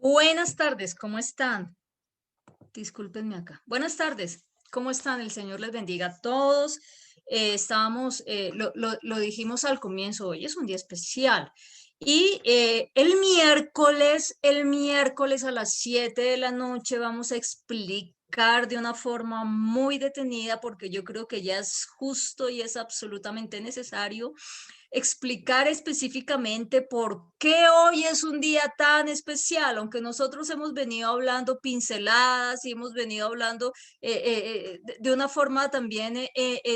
Buenas tardes, ¿cómo están? Discúlpenme acá. Buenas tardes, ¿cómo están? El Señor les bendiga a todos. Lo dijimos al comienzo, hoy es un día especial. Y el miércoles a las 7 de la noche vamos a explicar de una forma muy detenida, porque yo creo que ya es justo y es absolutamente necesario explicar específicamente por qué hoy es un día tan especial, aunque nosotros hemos venido hablando pinceladas y hemos venido hablando de una forma también,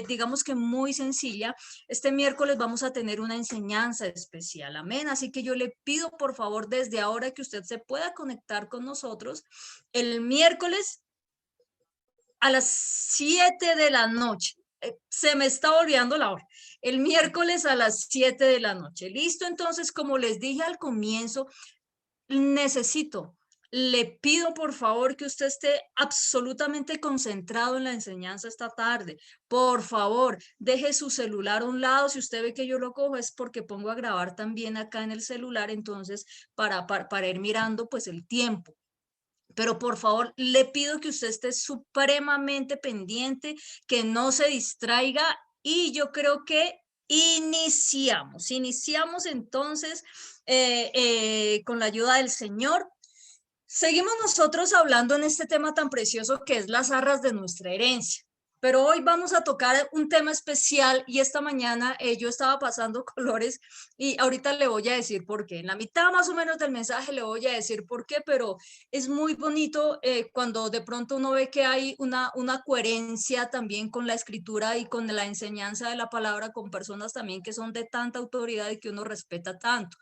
digamos que muy sencilla. Este miércoles vamos a tener una enseñanza especial, amén. Así que yo le pido por favor desde ahora que usted se pueda conectar con nosotros el miércoles a las 7 de la noche. Se me está olvidando la hora. El miércoles a las 7 de la noche. Listo, entonces, como les dije al comienzo, le pido por favor que usted esté absolutamente concentrado en la enseñanza esta tarde. Por favor, deje su celular a un lado. Si usted ve que yo lo cojo es porque pongo a grabar también acá en el celular, entonces para ir mirando pues el tiempo. Pero por favor, le pido que usted esté supremamente pendiente, que no se distraiga y yo creo que iniciamos entonces con la ayuda del Señor. Seguimos nosotros hablando en este tema tan precioso que es las arras de nuestra herencia. Pero hoy vamos a tocar un tema especial y esta mañana yo estaba pasando colores y ahorita le voy a decir por qué. En la mitad más o menos del mensaje le voy a decir por qué, pero es muy bonito cuando de pronto uno ve que hay una coherencia también con la escritura y con la enseñanza de la palabra, con personas también que son de tanta autoridad y que uno respeta tanto.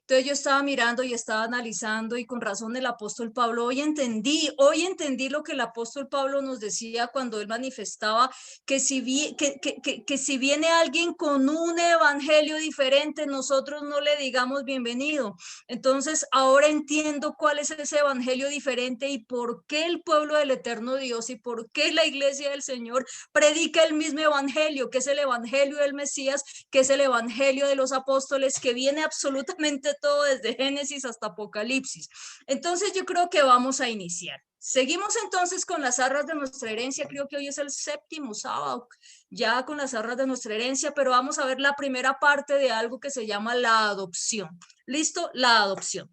Entonces yo estaba mirando y estaba analizando y con razón el apóstol Pablo, hoy entendí lo que el apóstol Pablo nos decía cuando él manifestaba que que si viene alguien con un evangelio diferente, nosotros no le digamos bienvenido. Entonces ahora entiendo cuál es ese evangelio diferente y por qué el pueblo del eterno Dios y por qué la iglesia del Señor predica el mismo evangelio, que es el evangelio del Mesías, que es el evangelio de los apóstoles, que viene absolutamente todo desde Génesis hasta Apocalipsis. Entonces yo creo que vamos a iniciar. Seguimos entonces con las arras de nuestra herencia. Creo que hoy es el séptimo sábado ya con las arras de nuestra herencia, pero vamos a ver la primera parte de algo que se llama la adopción. ¿Listo? La adopción.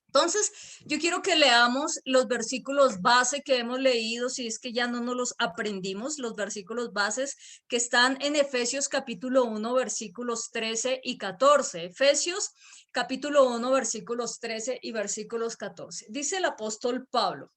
Entonces, yo quiero que leamos los versículos base que hemos leído, si es que ya no nos los aprendimos, los versículos bases que están en Efesios capítulo 1, versículos 13 y 14. Efesios capítulo 1, versículos 13 y versículos 14. Dice el apóstol Pablo: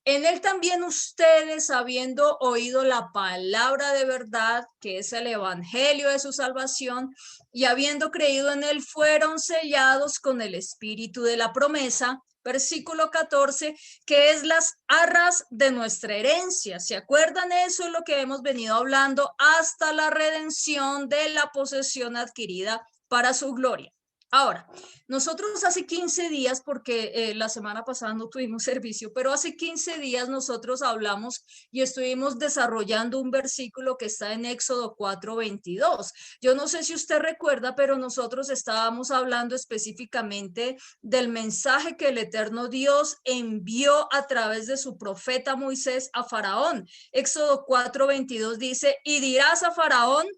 en él también ustedes, habiendo oído la palabra de verdad, que es el evangelio de su salvación, y habiendo creído en él, fueron sellados con el espíritu de la promesa. Versículo 14, que es las arras de nuestra herencia. ¿Se acuerdan? Eso es lo que hemos venido hablando hasta la redención de la posesión adquirida para su gloria. Ahora, nosotros hace 15 días, porque la semana pasada no tuvimos servicio, pero hace 15 días nosotros hablamos y estuvimos desarrollando un versículo que está en Éxodo 4:22. Yo no sé si usted recuerda, pero nosotros estábamos hablando específicamente del mensaje que el eterno Dios envió a través de su profeta Moisés a Faraón. Éxodo 4:22 dice: y dirás a Faraón,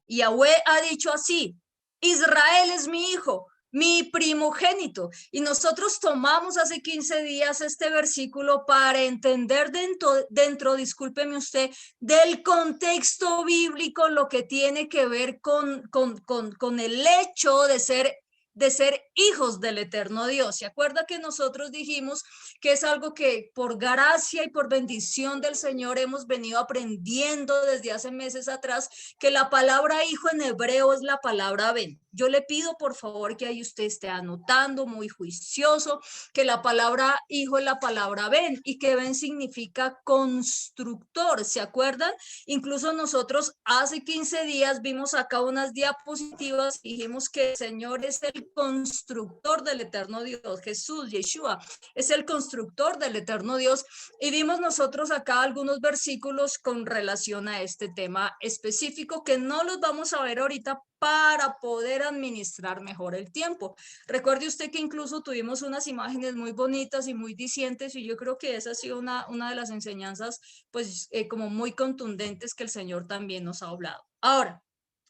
Yahweh ha dicho así: Israel es mi hijo, mi primogénito. Y nosotros tomamos hace 15 días este versículo para entender discúlpeme usted, del contexto bíblico, lo que tiene que ver con el hecho de ser hijos del eterno Dios. ¿Se acuerda que nosotros dijimos que es algo que por gracia y por bendición del Señor hemos venido aprendiendo desde hace meses atrás, que la palabra hijo en hebreo es la palabra ben? Yo le pido por favor que ahí usted esté anotando muy juicioso que la palabra hijo es la palabra ben y que ben significa constructor. ¿Se acuerdan? Incluso nosotros hace 15 días vimos acá unas diapositivas y dijimos que el Señor es el constructor del eterno Dios. Jesús, Yeshua, es el constructor del eterno Dios. Y vimos nosotros acá algunos versículos con relación a este tema específico que no los vamos a ver ahorita para poder administrar mejor el tiempo. Recuerde usted que incluso tuvimos unas imágenes muy bonitas y muy dicientes, y yo creo que esa ha sido una de las enseñanzas, pues, como muy contundentes que el Señor también nos ha hablado. Ahora,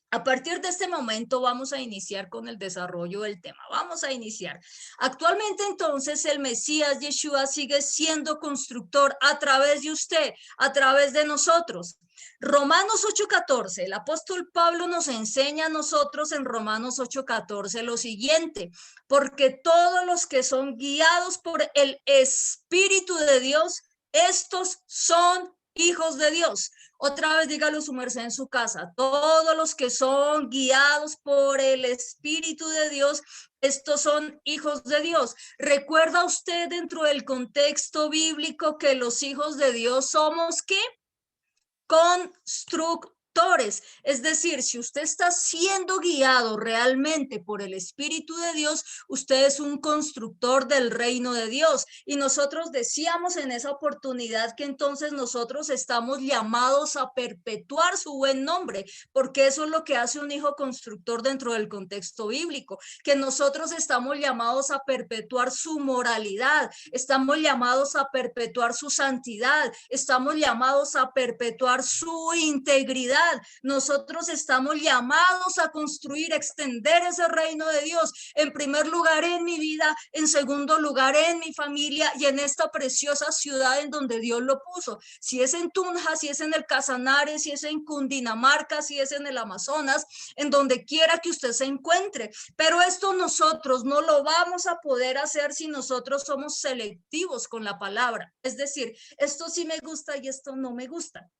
a partir de este momento vamos a iniciar con el desarrollo del tema. Vamos a iniciar. Actualmente entonces el Mesías Yeshua sigue siendo constructor a través de usted, a través de nosotros. Romanos 8:14, el apóstol Pablo nos enseña a nosotros en Romanos 8:14 lo siguiente: porque todos los que son guiados por el Espíritu de Dios, estos son hijos de Dios. Otra vez dígalo su merced en su casa: todos los que son guiados por el Espíritu de Dios, estos son hijos de Dios. ¿Recuerda usted dentro del contexto bíblico que los hijos de Dios somos qué? Constructores. Es decir, si usted está siendo guiado realmente por el Espíritu de Dios, usted es un constructor del reino de Dios. Y nosotros decíamos en esa oportunidad que entonces nosotros estamos llamados a perpetuar su buen nombre, porque eso es lo que hace un hijo constructor dentro del contexto bíblico, que nosotros estamos llamados a perpetuar su moralidad, estamos llamados a perpetuar su santidad, estamos llamados a perpetuar su integridad. Nosotros estamos llamados a construir, extender ese reino de Dios, en primer lugar en mi vida, en segundo lugar en mi familia y en esta preciosa ciudad en donde Dios lo puso. Si es en Tunja, si es en el Casanare, si es en Cundinamarca, si es en el Amazonas, en donde quiera que usted se encuentre. Pero esto nosotros no lo vamos a poder hacer si nosotros somos selectivos con la palabra. Es decir, esto sí me gusta y esto no me gusta.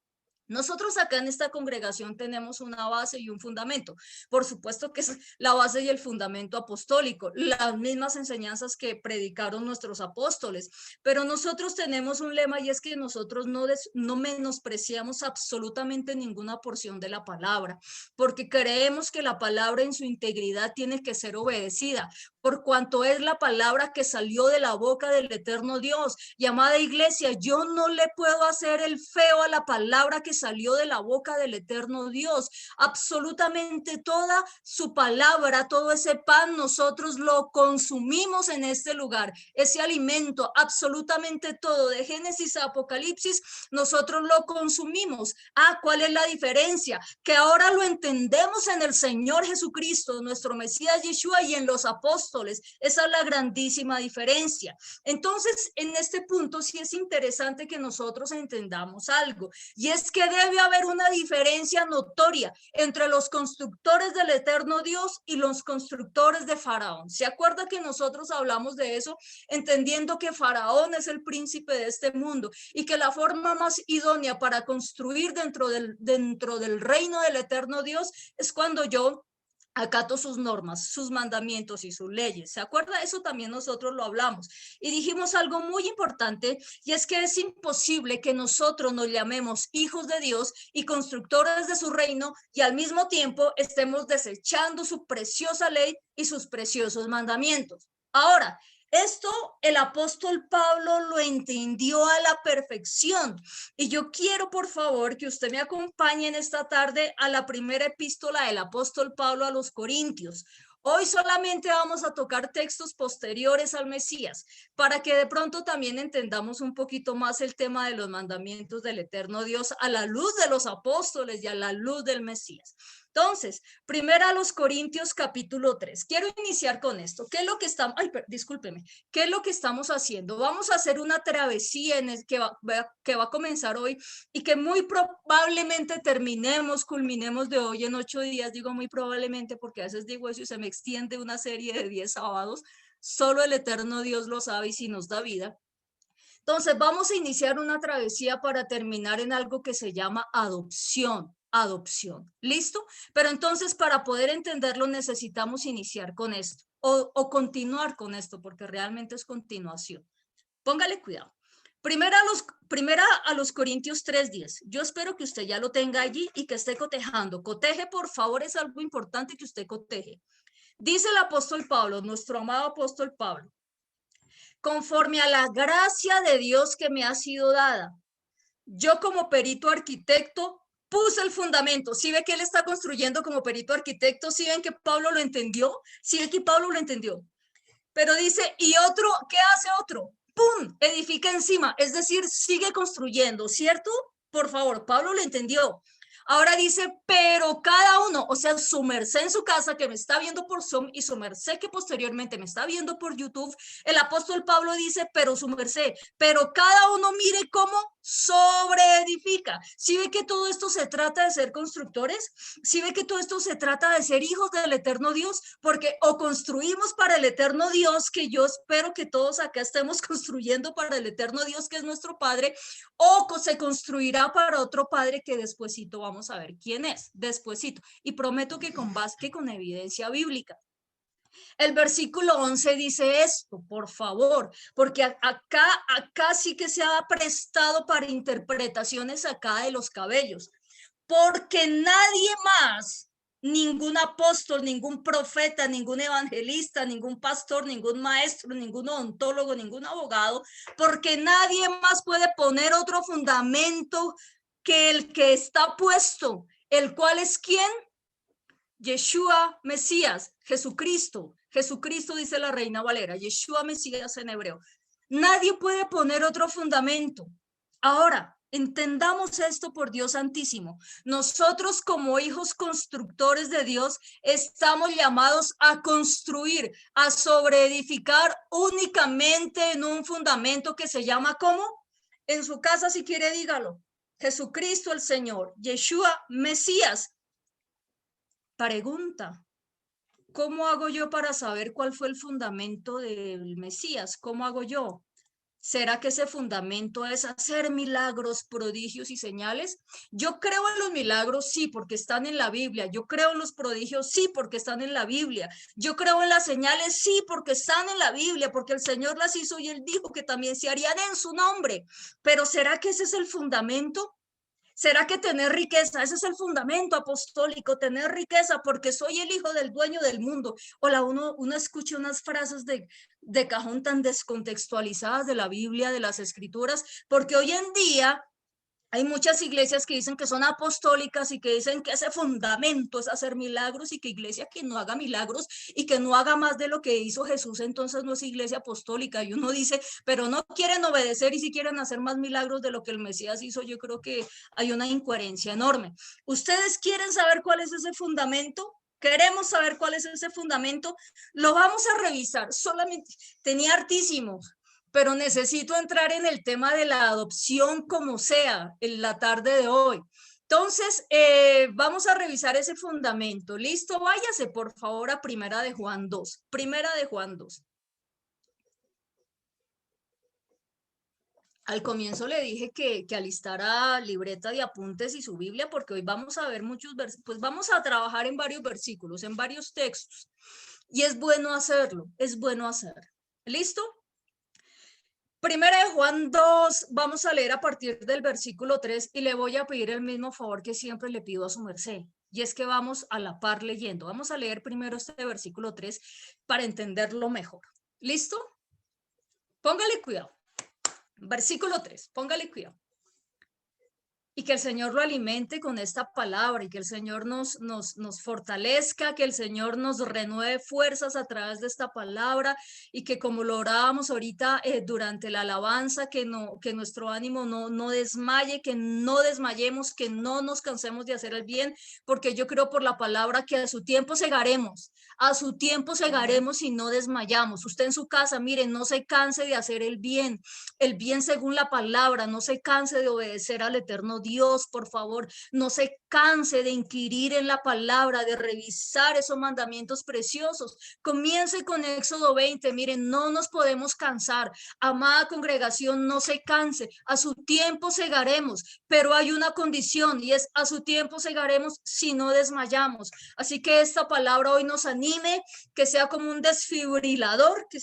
Nosotros acá en esta congregación tenemos una base y un fundamento. Por supuesto que es la base y el fundamento apostólico, las mismas enseñanzas que predicaron nuestros apóstoles. Pero nosotros tenemos un lema, y es que nosotros no menospreciamos absolutamente ninguna porción de la palabra, porque creemos que la palabra en su integridad tiene que ser obedecida, por cuanto es la palabra que salió de la boca del eterno Dios. Y amada iglesia, yo no le puedo hacer el feo a la palabra que salió de la boca del eterno Dios. Absolutamente toda su palabra, todo ese pan, nosotros lo consumimos en este lugar. Ese alimento, absolutamente todo, de Génesis a Apocalipsis, nosotros lo consumimos. ¿Cuál es la diferencia? Que ahora lo entendemos en el Señor Jesucristo, nuestro Mesías Yeshua, y en los apóstoles. Esa es la grandísima diferencia. Entonces, en este punto sí es interesante que nosotros entendamos algo, y es que debe haber una diferencia notoria entre los constructores del eterno Dios y los constructores de Faraón. ¿Se acuerda que nosotros hablamos de eso, entendiendo que Faraón es el príncipe de este mundo y que la forma más idónea para construir dentro del reino del eterno Dios es cuando yo acato sus normas, sus mandamientos y sus leyes? ¿Se acuerda? Eso también nosotros lo hablamos. Y dijimos algo muy importante, y es que es imposible que nosotros nos llamemos hijos de Dios y constructores de su reino y al mismo tiempo estemos desechando su preciosa ley y sus preciosos mandamientos. Ahora, esto el apóstol Pablo lo entendió a la perfección. Y yo quiero, por favor, que usted me acompañe en esta tarde a la primera epístola del apóstol Pablo a los Corintios. Hoy solamente vamos a tocar textos posteriores al Mesías, para que de pronto también entendamos un poquito más el tema de los mandamientos del eterno Dios a la luz de los apóstoles y a la luz del Mesías. Entonces, primero a los Corintios capítulo 3. Quiero iniciar con esto. ¿Qué es lo que estamos, discúlpeme, qué es lo que estamos haciendo? Vamos a hacer una travesía que va a comenzar hoy y que muy probablemente culminemos de hoy en 8 días. Digo muy probablemente porque a veces digo eso y se me extiende una serie de 10 sábados. Solo el eterno Dios lo sabe y si nos da vida. Entonces vamos a iniciar una travesía para terminar en algo que se llama adopción. Adopción. ¿Listo? Pero entonces para poder entenderlo necesitamos iniciar con esto o continuar con esto, porque realmente es continuación. Póngale cuidado. Primera a los Corintios 3:10. Yo espero que usted ya lo tenga allí y que esté cotejando. Coteje, por favor, es algo importante que usted coteje. Dice el apóstol Pablo, nuestro amado apóstol Pablo: conforme a la gracia de Dios que me ha sido dada, yo como perito arquitecto puse el fundamento. ¿Sí ve que él está construyendo como perito arquitecto? ¿Sí ven que Pablo lo entendió? ¿Sí ve que Pablo lo entendió? Pero dice, y otro, ¿qué hace otro? ¡Pum! Edifica encima, es decir, sigue construyendo, ¿cierto? Por favor, Pablo lo entendió. Ahora dice, pero cada uno, o sea, su merced en su casa que me está viendo por Zoom y su merced que posteriormente me está viendo por YouTube, el apóstol Pablo dice, pero su merced, pero cada uno mire cómo sobreedifica. ¿Sí ve que todo esto se trata de ser constructores? ¿Sí ve que todo esto se trata de ser hijos del eterno Dios? Porque o construimos para el eterno Dios, que yo espero que todos acá estemos construyendo para el eterno Dios, que es nuestro Padre, o se construirá para otro Padre que despuesito vamos a ver quién es, despuesito. Y prometo que con base, con evidencia bíblica. El versículo 11 dice esto, por favor, porque acá sí que se ha prestado para interpretaciones acá de los cabellos, porque nadie más, ningún apóstol, ningún profeta, ningún evangelista, ningún pastor, ningún maestro, ningún odontólogo, ningún abogado, porque nadie más puede poner otro fundamento que el que está puesto, el cual es ¿quién? Yeshua Mesías, Jesucristo. Jesucristo dice la Reina Valera, Yeshua Mesías en hebreo. Nadie puede poner otro fundamento. Ahora, entendamos esto por Dios Santísimo. Nosotros como hijos constructores de Dios estamos llamados a construir, a sobreedificar únicamente en un fundamento que se llama ¿cómo? En su casa, si quiere, dígalo. Jesucristo el Señor, Yeshua Mesías. Pregunta, ¿cómo hago yo para saber cuál fue el fundamento del Mesías? ¿Cómo hago yo? ¿Será que ese fundamento es hacer milagros, prodigios y señales? Yo creo en los milagros, sí, porque están en la Biblia. Yo creo en los prodigios, sí, porque están en la Biblia. Yo creo en las señales, sí, porque están en la Biblia, porque el Señor las hizo y Él dijo que también se harían en su nombre. Pero ¿será que ese es el fundamento? ¿Será que tener riqueza? Ese es el fundamento apostólico, tener riqueza porque soy el hijo del dueño del mundo. Hola, uno escucha unas frases de cajón tan descontextualizadas de la Biblia, de las escrituras, porque hoy en día hay muchas iglesias que dicen que son apostólicas y que dicen que ese fundamento es hacer milagros y que iglesia que no haga milagros y que no haga más de lo que hizo Jesús, entonces no es iglesia apostólica. Y uno dice, pero no quieren obedecer y si quieren hacer más milagros de lo que el Mesías hizo, yo creo que hay una incoherencia enorme. ¿Ustedes quieren saber cuál es ese fundamento? Queremos saber cuál es ese fundamento. Lo vamos a revisar. Solamente tenía hartísimos, pero necesito entrar en el tema de la adopción como sea en la tarde de hoy. Entonces, vamos a revisar ese fundamento. ¿Listo? Váyase, por favor, a Primera de Juan 2. Primera de Juan 2. Al comienzo le dije que alistara libreta de apuntes y su Biblia, porque hoy vamos a ver muchos versículos, pues vamos a trabajar en varios versículos, en varios textos. Y es bueno hacerlo, es bueno hacer. ¿Listo? Primera de Juan 2, vamos a leer a partir del versículo 3 y le voy a pedir el mismo favor que siempre le pido a su merced. Y es que vamos a la par leyendo. Vamos a leer primero este versículo 3 para entenderlo mejor. ¿Listo? Póngale cuidado. Versículo 3, póngale cuidado. Y que el Señor lo alimente con esta palabra y que el Señor nos fortalezca, que el Señor nos renueve fuerzas a través de esta palabra y que como lo orábamos ahorita durante la alabanza, que nuestro ánimo no desmaye, que no desmayemos, que no nos cansemos de hacer el bien, porque yo creo por la palabra que a su tiempo segaremos y no desmayamos. Usted en su casa, miren, no se canse de hacer el bien según la palabra, no se canse de obedecer al eterno Dios, por favor, no se canse de inquirir en la palabra, de revisar esos mandamientos preciosos. Comience con Éxodo 20, miren, no nos podemos cansar. Amada congregación, no se canse, a su tiempo segaremos, pero hay una condición y es a su tiempo segaremos si no desmayamos. Así que esta palabra hoy nos anime, que sea como un desfibrilador, que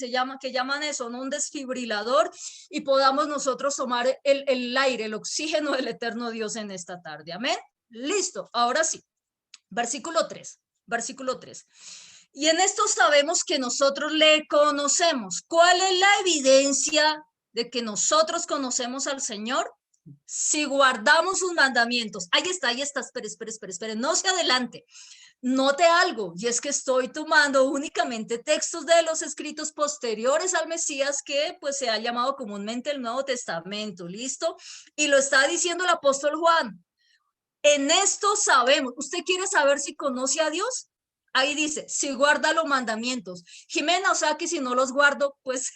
llaman eso, ¿no? Un desfibrilador, y podamos nosotros tomar el aire, el oxígeno del eterno Dios en esta tarde. Amén. Listo. Ahora sí. Versículo 3. Versículo 3. Y en esto sabemos que nosotros le conocemos. ¿Cuál es la evidencia de que nosotros conocemos al Señor? Si guardamos sus mandamientos. Ahí está, espere, no se adelante. Note algo, y es que estoy tomando únicamente textos de los escritos posteriores al Mesías, que pues se ha llamado comúnmente el Nuevo Testamento, ¿listo? Y lo está diciendo el apóstol Juan. En esto sabemos. ¿Usted quiere saber si conoce a Dios? Ahí dice, si guarda los mandamientos. Jimena, o sea que si no los guardo, pues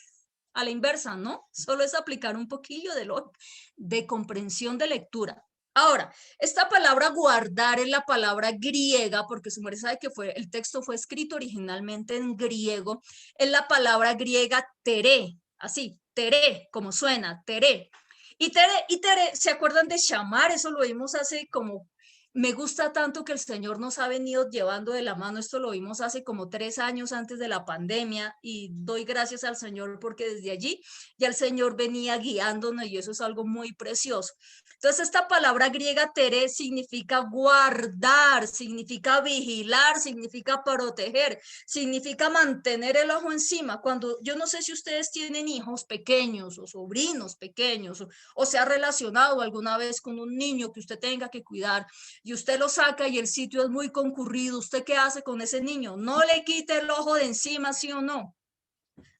a la inversa, ¿no? Solo es aplicar un poquillo de comprensión de lectura. Ahora, esta palabra guardar es la palabra griega, porque su merced sabe que el texto fue escrito originalmente en griego, es la palabra griega teré, así, teré, como suena, teré. Y Tere, ¿se acuerdan de Shamar? Eso lo vimos hace como, me gusta tanto que el Señor nos ha venido llevando de la mano. Esto lo vimos hace como 3 años antes de la pandemia y doy gracias al Señor porque desde allí ya el Señor venía guiándonos y eso es algo muy precioso. Entonces esta palabra griega tere significa guardar, significa vigilar, significa proteger, significa mantener el ojo encima. Cuando yo no sé si ustedes tienen hijos pequeños o sobrinos pequeños o se ha relacionado alguna vez con un niño que usted tenga que cuidar y usted lo saca y el sitio es muy concurrido, ¿usted qué hace con ese niño? No le quite el ojo de encima, ¿sí o no?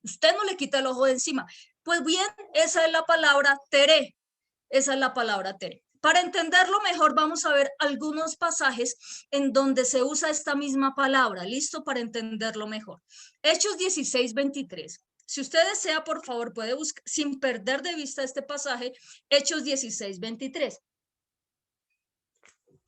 Usted no le quita el ojo de encima. Pues bien, esa es la palabra tere. Esa es la palabra tere. Para entenderlo mejor, vamos a ver algunos pasajes en donde se usa esta misma palabra. ¿Listo? Para entenderlo mejor. Hechos 16:23. Si usted desea, por favor, puede buscar, sin perder de vista este pasaje, Hechos 16:23.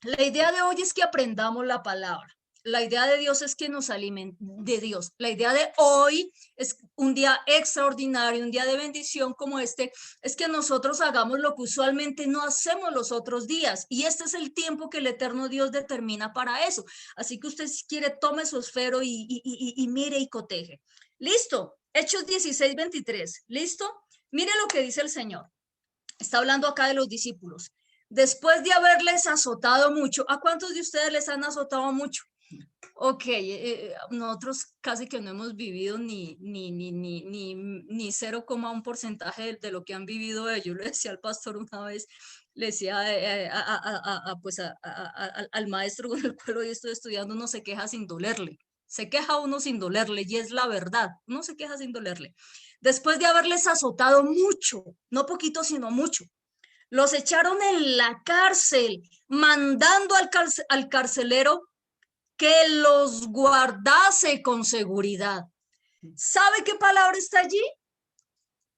La idea de hoy es que aprendamos la palabra. La idea de Dios es que nos alimente de Dios. La idea de hoy es un día extraordinario, un día de bendición como este, es que nosotros hagamos lo que usualmente no hacemos los otros días. Y este es el tiempo que el eterno Dios determina para eso. Así que usted, si quiere, tome su esfero y mire y coteje. ¿Listo? Hechos 16:23. ¿Listo? Mire lo que dice el Señor. Está hablando acá de los discípulos. Después de haberles azotado mucho, ¿a cuántos de ustedes les han azotado mucho? Ok, nosotros casi que no hemos vivido ni 0,1% de lo que han vivido ellos. Le decía al pastor una vez, le decía pues al maestro con el cual hoy estoy estudiando, uno se queja sin dolerle. Se queja uno sin dolerle y es la verdad, uno se queja sin dolerle. Después de haberles azotado mucho, no poquito, sino mucho, los echaron en la cárcel, mandando al carcelero que los guardase con seguridad. ¿Sabe qué palabra está allí?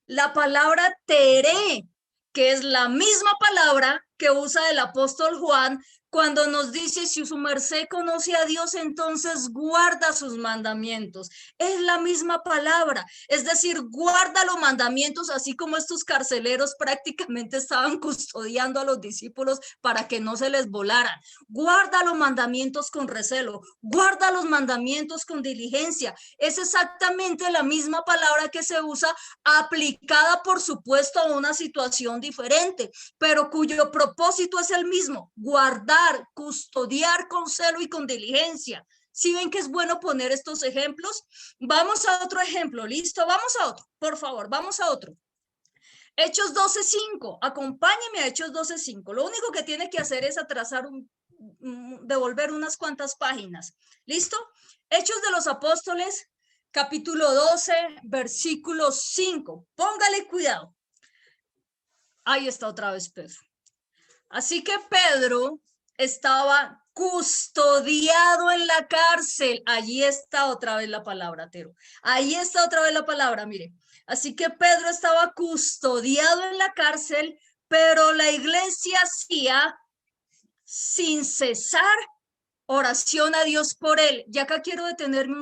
La palabra teré, que es la misma palabra que usa el apóstol Juan cuando nos dice, si su merced conoce a Dios, entonces guarda sus mandamientos. Es la misma palabra, es decir, guarda los mandamientos, así como estos carceleros prácticamente estaban custodiando a los discípulos para que no se les volaran. Guarda los mandamientos con recelo, guarda los mandamientos con diligencia. Es exactamente la misma palabra que se usa aplicada, por supuesto, a una situación diferente, pero cuyo propósito es el mismo: guardar, custodiar con celo y con diligencia. ¿Sí ven que es bueno poner estos ejemplos? Vamos a otro ejemplo, ¿listo? Vamos a otro, por favor, vamos a otro. Hechos 12:5, acompáñeme a Hechos 12:5. Lo único que tiene que hacer es atrasar devolver unas cuantas páginas. ¿Listo? Hechos de los Apóstoles, capítulo 12, versículo 5. Póngale cuidado. Ahí está otra vez Pedro. Así que Pedro estaba custodiado en la cárcel. Allí está otra vez la palabra, Tero. Ahí está otra vez la palabra, mire. Así que Pedro estaba custodiado en la cárcel, pero la iglesia hacía sin cesar oración a Dios por él. Y acá quiero detenerme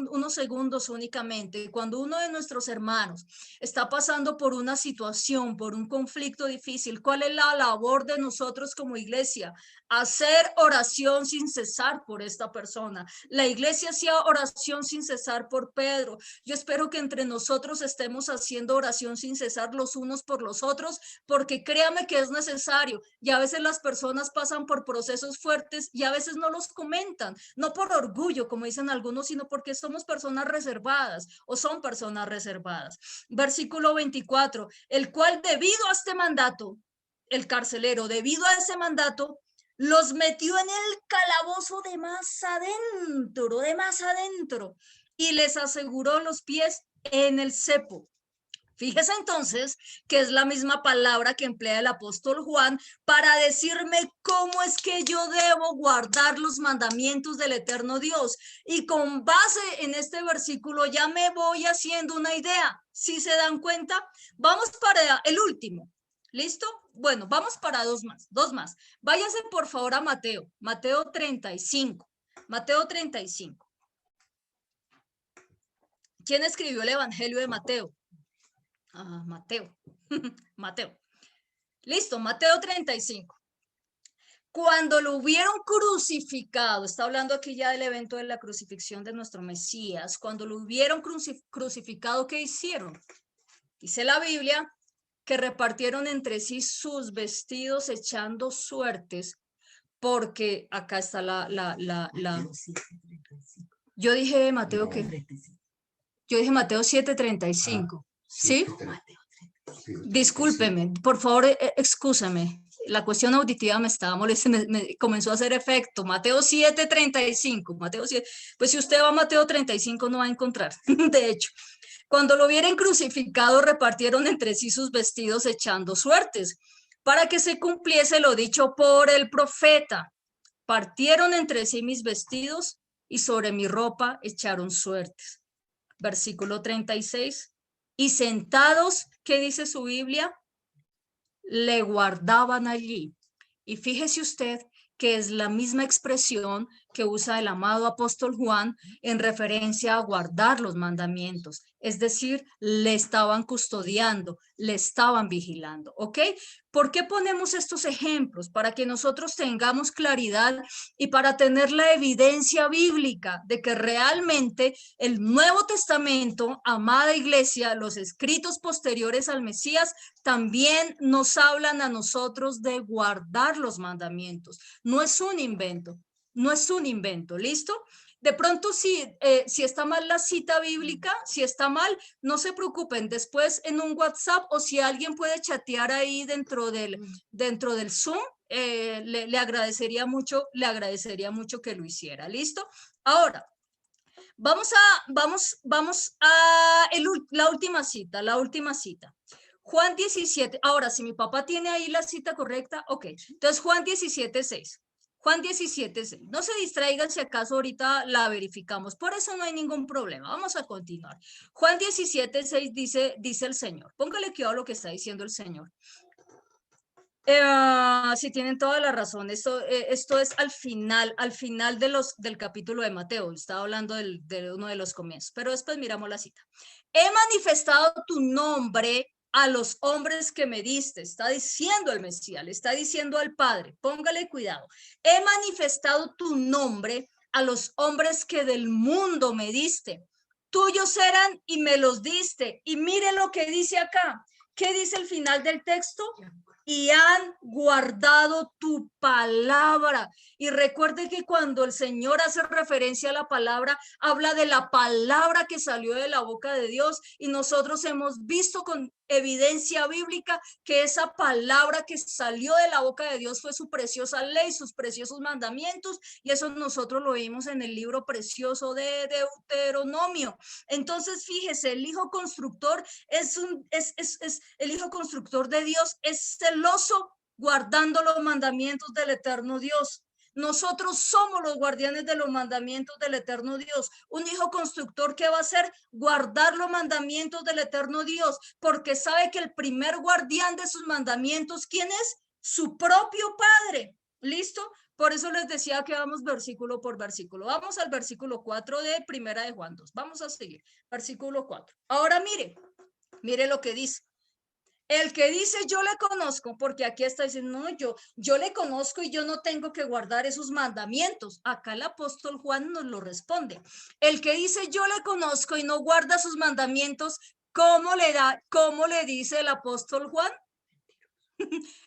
unos segundos únicamente. Cuando uno de nuestros hermanos está pasando por una situación, por un conflicto difícil, ¿cuál es la labor de nosotros como iglesia? Hacer oración sin cesar por esta persona. La iglesia hacía oración sin cesar por Pedro. Yo espero que entre nosotros estemos haciendo oración sin cesar los unos por los otros, porque créame que es necesario. Y a veces las personas pasan por procesos fuertes y a veces no los comentan, no por orgullo, como dicen algunos, sino porque somos personas reservadas o son personas reservadas. Versículo 24, el cual debido a este mandato el carcelero, debido a ese mandato, los metió en el calabozo de más adentro, y les aseguró los pies en el cepo. Fíjese entonces que es la misma palabra que emplea el apóstol Juan para decirme cómo es que yo debo guardar los mandamientos del eterno Dios. Y con base en este versículo ya me voy haciendo una idea. ¿Sí se dan cuenta? Vamos para el último. ¿Listo? Bueno, vamos para dos más. Váyanse por favor a Mateo 35. Mateo 35. ¿Quién escribió el Evangelio de Mateo? Mateo. Mateo. Listo, Mateo 35. Cuando lo hubieron crucificado, está hablando aquí ya del evento de la crucifixión de nuestro Mesías, cuando lo hubieron crucificado, ¿qué hicieron? Dice la Biblia que repartieron entre sí sus vestidos echando suertes, porque acá está Yo dije Mateo, ¿qué? Yo dije Mateo 7:35, ¿sí? Discúlpeme, por favor, excúsame. La cuestión auditiva me estaba molestando, me comenzó a hacer efecto. Mateo 7:35, Mateo 7. Pues si usted va a Mateo 35 no va a encontrar. De hecho, cuando lo vieron crucificado, repartieron entre sí sus vestidos echando suertes, para que se cumpliese lo dicho por el profeta. Partieron entre sí mis vestidos y sobre mi ropa echaron suertes. Versículo 36. Y sentados, ¿qué dice su Biblia? Le guardaban allí. Y fíjese usted que es la misma expresión que usa el amado apóstol Juan en referencia a guardar los mandamientos. Es decir, le estaban custodiando, le estaban vigilando, ¿ok? ¿Por qué ponemos estos ejemplos? Para que nosotros tengamos claridad y para tener la evidencia bíblica de que realmente el Nuevo Testamento, amada iglesia, los escritos posteriores al Mesías, también nos hablan a nosotros de guardar los mandamientos. No es un invento, no es un invento, ¿listo? De pronto, si está mal la cita bíblica, si está mal, no se preocupen. Después en un WhatsApp o si alguien puede chatear ahí dentro del Zoom, le agradecería mucho que lo hiciera. ¿Listo? Ahora, vamos a la última cita. Juan 17. Ahora, si mi papá tiene ahí la cita correcta, ok. Entonces, Juan 17:6. Juan 17:6. No se distraigan si acaso ahorita la verificamos. Por eso no hay ningún problema. Vamos a continuar. Juan 17:6 dice el Señor. Póngale cuidado a lo que está diciendo el Señor. Sí, tienen toda la razón. Esto es al final del capítulo de Mateo. Estaba hablando de uno de los comienzos, pero después miramos la cita. He manifestado tu nombre a los hombres que me diste. Está diciendo el Mesías, le está diciendo al Padre. Póngale cuidado. He manifestado tu nombre a los hombres que del mundo me diste. Tuyos eran y me los diste. Y mire lo que dice acá. ¿Qué dice el final del texto? Y han guardado tu palabra. Y recuerde que cuando el Señor hace referencia a la palabra, habla de la palabra que salió de la boca de Dios, y nosotros hemos visto con evidencia bíblica que esa palabra que salió de la boca de Dios fue su preciosa ley, sus preciosos mandamientos, y eso nosotros lo vimos en el libro precioso de Deuteronomio. Entonces, fíjese, el hijo constructor el hijo constructor de Dios, es celoso guardando los mandamientos del eterno Dios. Nosotros somos los guardianes de los mandamientos del eterno Dios. Un hijo constructor, ¿qué va a hacer? Guardar los mandamientos del eterno Dios, porque sabe que el primer guardián de sus mandamientos, ¿quién es? Su propio Padre. ¿Listo? Por eso les decía que vamos versículo por versículo. Vamos al versículo 4 de Primera de Juan 2. Vamos a seguir. Versículo 4. Ahora mire lo que dice. El que dice yo le conozco, porque aquí está diciendo, no, yo le conozco y yo no tengo que guardar esos mandamientos. Acá el apóstol Juan nos lo responde. El que dice yo le conozco y no guarda sus mandamientos, ¿cómo le dice el apóstol Juan?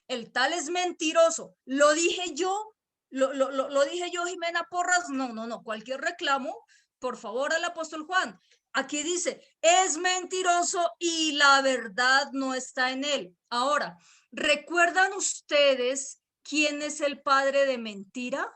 El tal es mentiroso. Lo dije yo, lo dije yo, Jimena Porras. No. Cualquier reclamo, por favor, al apóstol Juan. Aquí dice, es mentiroso y la verdad no está en él. Ahora, ¿recuerdan ustedes quién es el padre de mentira?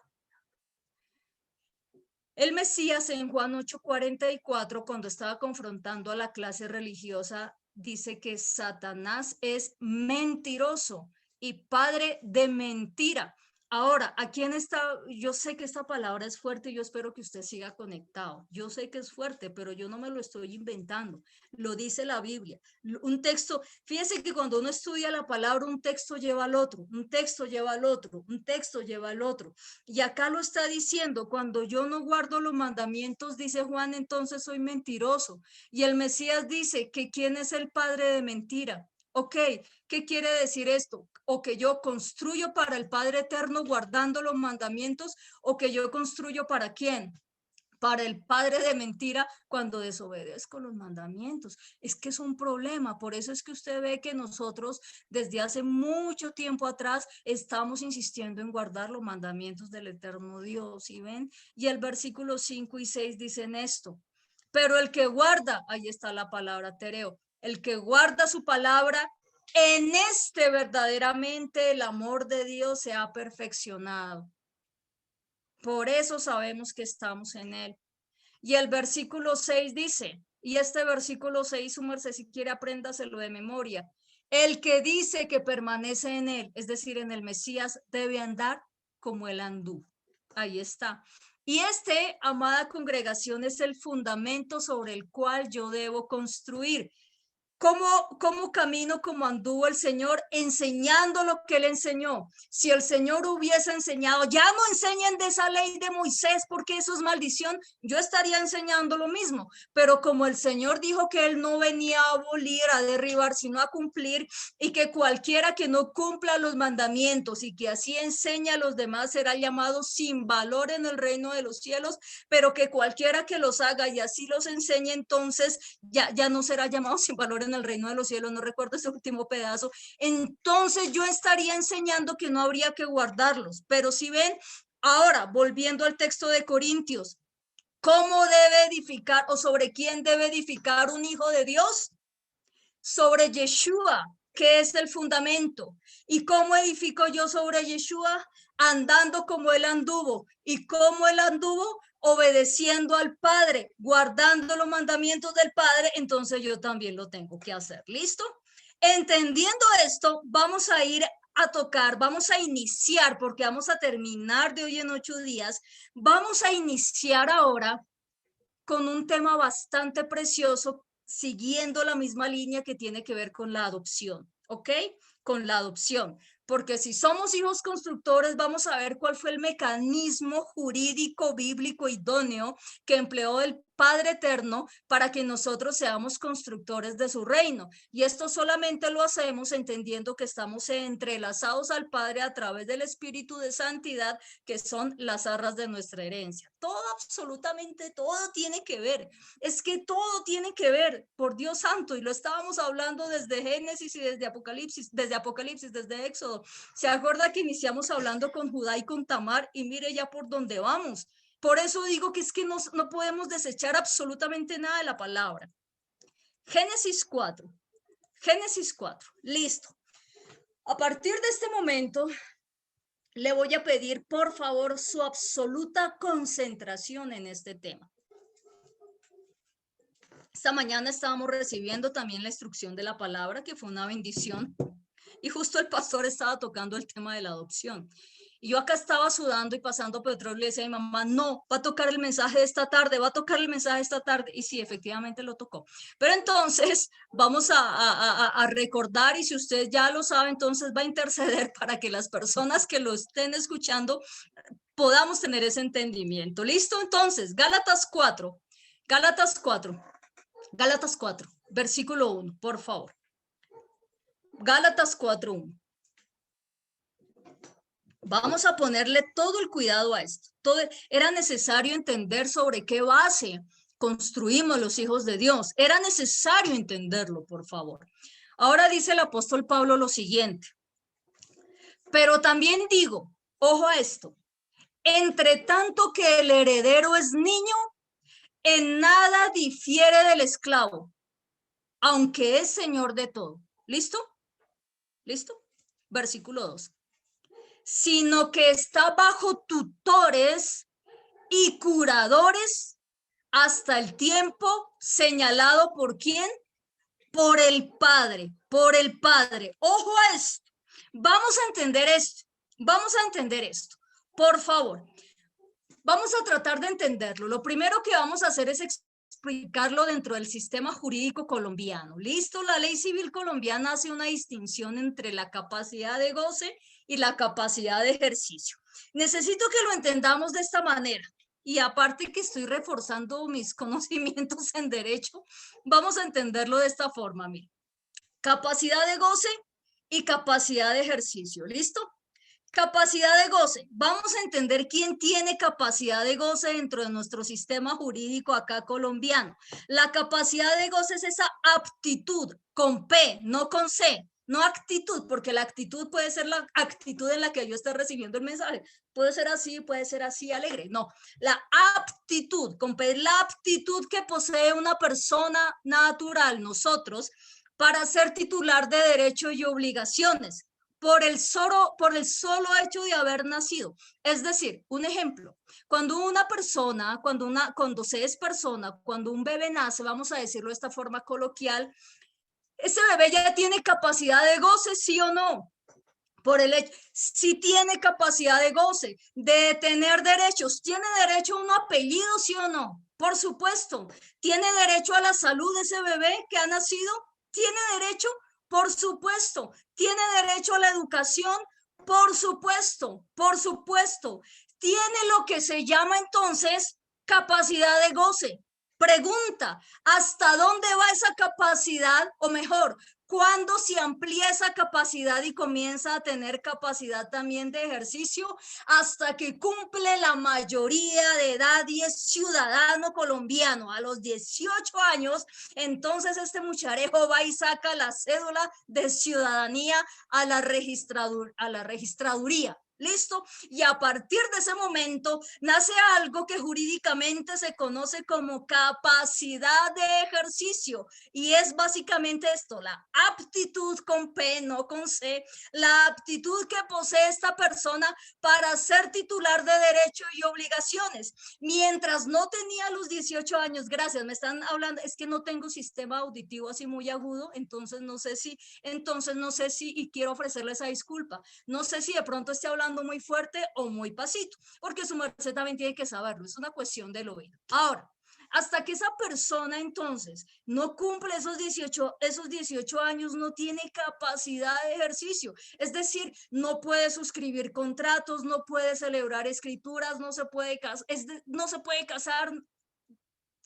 El Mesías en Juan 8:44, cuando estaba confrontando a la clase religiosa, dice que Satanás es mentiroso y padre de mentira. Ahora, ¿a quién está? Yo sé que esta palabra es fuerte y yo espero que usted siga conectado. Yo sé que es fuerte, pero yo no me lo estoy inventando. Lo dice la Biblia. Un texto, fíjese que cuando uno estudia la palabra, un texto lleva al otro, un texto lleva al otro, un texto lleva al otro. Y acá lo está diciendo, cuando yo no guardo los mandamientos, dice Juan, entonces soy mentiroso. Y el Mesías dice que quién es el padre de mentira. Ok, ¿qué quiere decir esto? O que yo construyo para el Padre Eterno guardando los mandamientos, o que yo construyo para quién, para el padre de mentira cuando desobedezco los mandamientos. Es que es un problema, por eso es que usted ve que nosotros desde hace mucho tiempo atrás estamos insistiendo en guardar los mandamientos del eterno Dios, ¿sí ven? Y el versículo 5 y 6 dicen esto, pero el que guarda, ahí está la palabra tereo, el que guarda su palabra, en este verdaderamente el amor de Dios se ha perfeccionado. Por eso sabemos que estamos en él. Y el versículo 6 dice, y este versículo 6, su merced, si quiere apréndaselo de memoria, el que dice que permanece en él, es decir, en el Mesías, debe andar como él anduvo. Ahí está. Y este, amada congregación, es el fundamento sobre el cual yo debo construir. ¿Cómo camino como anduvo el Señor enseñando lo que él enseñó? Si el Señor hubiese enseñado, ya no enseñen de esa ley de Moisés porque eso es maldición, yo estaría enseñando lo mismo. Pero como el Señor dijo que él no venía a abolir, a derribar, sino a cumplir, y que cualquiera que no cumpla los mandamientos y que así enseña a los demás será llamado sin valor en el reino de los cielos, pero que cualquiera que los haga y así los enseñe, entonces ya no será llamado sin valor en el reino de los cielos, no recuerdo ese último pedazo. Entonces yo estaría enseñando que no habría que guardarlos, pero si ven, ahora volviendo al texto de Corintios, ¿cómo debe edificar o sobre quién debe edificar un hijo de Dios? Sobre Yeshua, que es el fundamento. ¿Y cómo edifico yo sobre Yeshua? Andando como él anduvo. ¿Y cómo él anduvo? Obedeciendo al Padre, guardando los mandamientos del Padre, entonces yo también lo tengo que hacer. ¿Listo? Entendiendo esto, vamos a ir a tocar, vamos a iniciar, porque vamos a terminar de hoy en 8 días, vamos a iniciar ahora con un tema bastante precioso, siguiendo la misma línea que tiene que ver con la adopción, ¿ok? Con la adopción. Porque si somos hijos constructores, vamos a ver cuál fue el mecanismo jurídico, bíblico, idóneo que empleó el Padre Eterno para que nosotros seamos constructores de su reino. Y esto solamente lo hacemos entendiendo que estamos entrelazados al Padre a través del Espíritu de Santidad, que son las arras de nuestra herencia. Todo, absolutamente todo tiene que ver. Es que todo tiene que ver, por Dios santo, y lo estábamos hablando desde Génesis y desde Apocalipsis, desde Éxodo. ¿Se acuerda que iniciamos hablando con Judá y con Tamar? Y mire ya por dónde vamos. Por eso digo que es que no podemos desechar absolutamente nada de la palabra. Génesis 4. Génesis 4. Listo. A partir de este momento, le voy a pedir, por favor, su absoluta concentración en este tema. Esta mañana estábamos recibiendo también la instrucción de la palabra, que fue una bendición. Y justo el pastor estaba tocando el tema de la adopción. Y yo acá estaba sudando y pasando petróleo y le decía a mi mamá, no, va a tocar el mensaje de esta tarde, va a tocar el mensaje de esta tarde. Y sí, efectivamente lo tocó. Pero entonces vamos a recordar, y si usted ya lo sabe, entonces va a interceder para que las personas que lo estén escuchando podamos tener ese entendimiento. ¿Listo? Entonces, Gálatas 4, Gálatas 4, Gálatas 4, versículo 1, por favor. Gálatas 4:1. Vamos a ponerle todo el cuidado a esto. Era necesario entender sobre qué base construimos los hijos de Dios. Era necesario entenderlo, por favor. Ahora dice el apóstol Pablo lo siguiente. Pero también digo, ojo a esto, entre tanto que el heredero es niño, en nada difiere del esclavo, aunque es señor de todo. ¿Listo? ¿Listo? Versículo 2. Sino que está bajo tutores y curadores hasta el tiempo señalado por quién, por el Padre, por el Padre. Ojo a esto. Vamos a entender esto. Vamos a entender esto. Por favor, vamos a tratar de entenderlo. Lo primero que vamos a hacer es explicarlo dentro del sistema jurídico colombiano. ¿Listo? La ley civil colombiana hace una distinción entre la capacidad de goce y la capacidad de ejercicio. Necesito que lo entendamos de esta manera. Y aparte que estoy reforzando mis conocimientos en derecho, vamos a entenderlo de esta forma. Mira, capacidad de goce y capacidad de ejercicio. ¿Listo? Capacidad de goce. Vamos a entender quién tiene capacidad de goce dentro de nuestro sistema jurídico acá colombiano. La capacidad de goce es esa aptitud con P, no con C. No actitud, porque la actitud puede ser la actitud en la que yo esté recibiendo el mensaje. Puede ser así, alegre. No, la aptitud, con P, la aptitud que posee una persona natural, nosotros, para ser titular de derechos y obligaciones por el solo hecho de haber nacido. Es decir, un ejemplo, cuando una persona, cuando se es persona, cuando un bebé nace, vamos a decirlo de esta forma coloquial, ese bebé ya tiene capacidad de goce, ¿sí o no? Por el hecho, si tiene capacidad de goce, de tener derechos, ¿tiene derecho a un apellido, sí o no? Por supuesto. ¿Tiene derecho a la salud de ese bebé que ha nacido? ¿Tiene derecho? Por supuesto. ¿Tiene derecho a la educación? Por supuesto, por supuesto. Tiene lo que se llama entonces capacidad de goce. Pregunta, ¿hasta dónde va esa capacidad? O mejor, ¿cuándo se amplía esa capacidad y comienza a tener capacidad también de ejercicio? Hasta que cumple la mayoría de edad y es ciudadano colombiano. A los 18 años, entonces este mucharejo va y saca la cédula de ciudadanía a la registraduría. ¿Listo? Y a partir de ese momento nace algo que jurídicamente se conoce como capacidad de ejercicio. Y es básicamente esto, la aptitud con P, no con C, la aptitud que posee esta persona para ser titular de derechos y obligaciones. Mientras no tenía los 18 años, gracias, me están hablando, es que no tengo sistema auditivo así muy agudo, entonces no sé si, y quiero ofrecerle esa disculpa. No sé si de pronto esté hablando muy fuerte o muy pasito, porque su merced también tiene que saberlo, es una cuestión del oído. Ahora, hasta que esa persona entonces no cumple esos 18 años, no tiene capacidad de ejercicio. Es decir, no puede suscribir contratos, no puede celebrar escrituras, no se puede casar.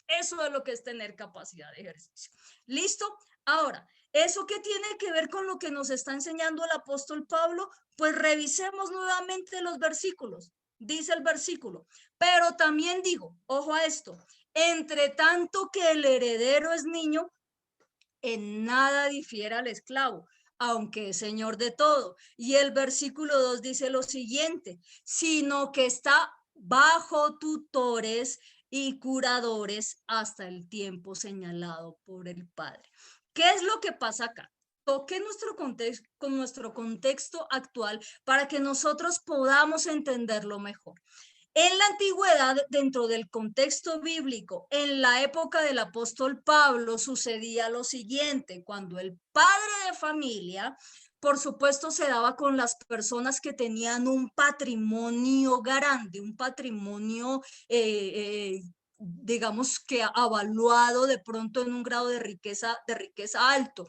Eso es lo que es tener capacidad de ejercicio. ¿Listo? Ahora, ¿eso qué tiene que ver con lo que nos está enseñando el apóstol Pablo? Pues revisemos nuevamente los versículos. Dice el versículo, pero también digo, ojo a esto, entre tanto que el heredero es niño, en nada difiere al esclavo, aunque es señor de todo. Y el versículo 2 dice lo siguiente, sino que está bajo tutores y curadores hasta el tiempo señalado por el Padre. ¿Qué es lo que pasa acá? Toque nuestro contexto actual para que nosotros podamos entenderlo mejor. En la antigüedad, dentro del contexto bíblico, en la época del apóstol Pablo, sucedía lo siguiente: cuando el padre de familia, por supuesto, se daba con las personas que tenían un patrimonio grande, un patrimonio, digamos que avaluado de pronto en un grado de riqueza alto.